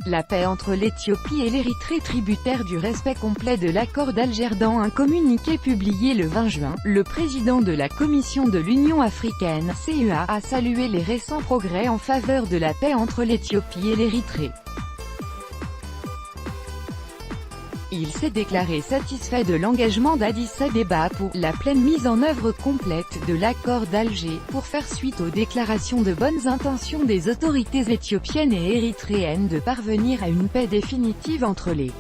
la paix entre l'Éthiopie et l'Érythrée tributaire du respect complet de l'accord d'Alger. Dans un communiqué publié le 20 juin, le président de la Commission de l'Union africaine, CEA, a salué les récents progrès en faveur de la paix entre l'Éthiopie et l'Érythrée. Il s'est déclaré satisfait de l'engagement d'Addis Abeba pour la pleine mise en œuvre complète de l'accord d'Alger, pour faire suite aux déclarations de bonnes intentions des autorités éthiopiennes et érythréennes de parvenir à une paix définitive entre les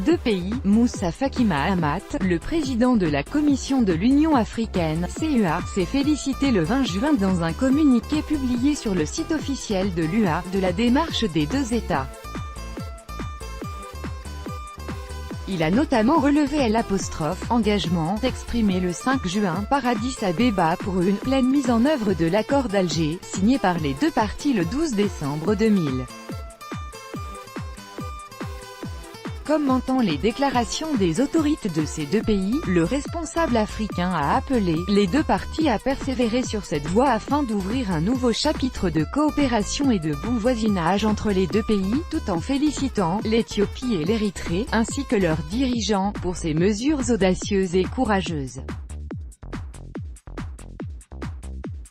deux pays. Moussa Faki Mahamat, le président de la Commission de l'Union africaine, CEA, s'est félicité le 20 juin dans un communiqué publié sur le site officiel de l'UA, de la démarche des deux États. Il a notamment relevé l'engagement exprimé le 5 juin par Addis Abeba pour une pleine mise en œuvre de l'accord d'Alger, signé par les deux parties le 12 décembre 2000. Commentant les déclarations des autorités de ces deux pays, le responsable africain a appelé les deux parties à persévérer sur cette voie afin d'ouvrir un nouveau chapitre de coopération et de bon voisinage entre les deux pays, tout en félicitant l'Éthiopie et l'Érythrée, ainsi que leurs dirigeants, pour ces mesures audacieuses et courageuses.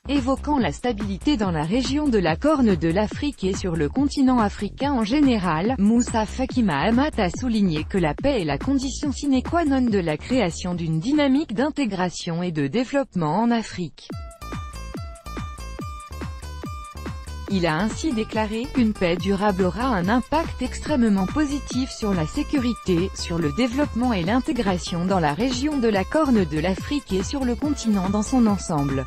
Évoquant la stabilité dans la région de la Corne de l'Afrique et sur le continent africain en général, Moussa Faki Mahamat a souligné que la paix est la condition sine qua non de la création d'une dynamique d'intégration et de développement en Afrique. Il a ainsi déclaré qu'une paix durable aura un impact extrêmement positif sur la sécurité, sur le développement et l'intégration dans la région de la Corne de l'Afrique et sur le continent dans son ensemble.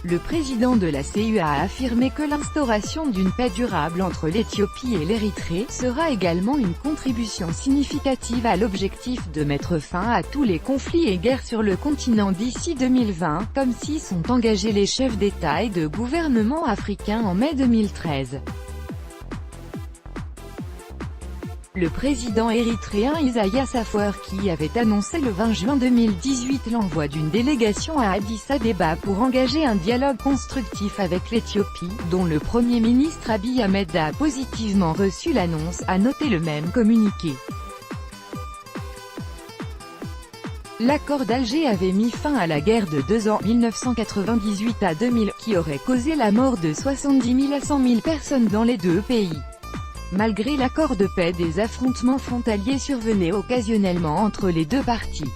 Le président de la CEA a affirmé que l'instauration d'une paix durable entre l'Éthiopie et l'Érythrée sera également une contribution significative à l'objectif de mettre fin à tous les conflits et guerres sur le continent d'ici 2020, comme s'y sont engagés les chefs d'État et de gouvernement africains en mai 2013. Le président érythréen Isaias Afwerki avait annoncé le 20 juin 2018 l'envoi d'une délégation à Addis Abeba pour engager un dialogue constructif avec l'Éthiopie, dont le Premier ministre Abiy Ahmed a positivement reçu l'annonce, a noté le même communiqué. L'accord d'Alger avait mis fin à la guerre de 2 ans, 1998 à 2000, qui aurait causé la mort de 70 000 à 100 000 personnes dans les deux pays. Malgré l'accord de paix, des affrontements frontaliers survenaient occasionnellement entre les deux parties.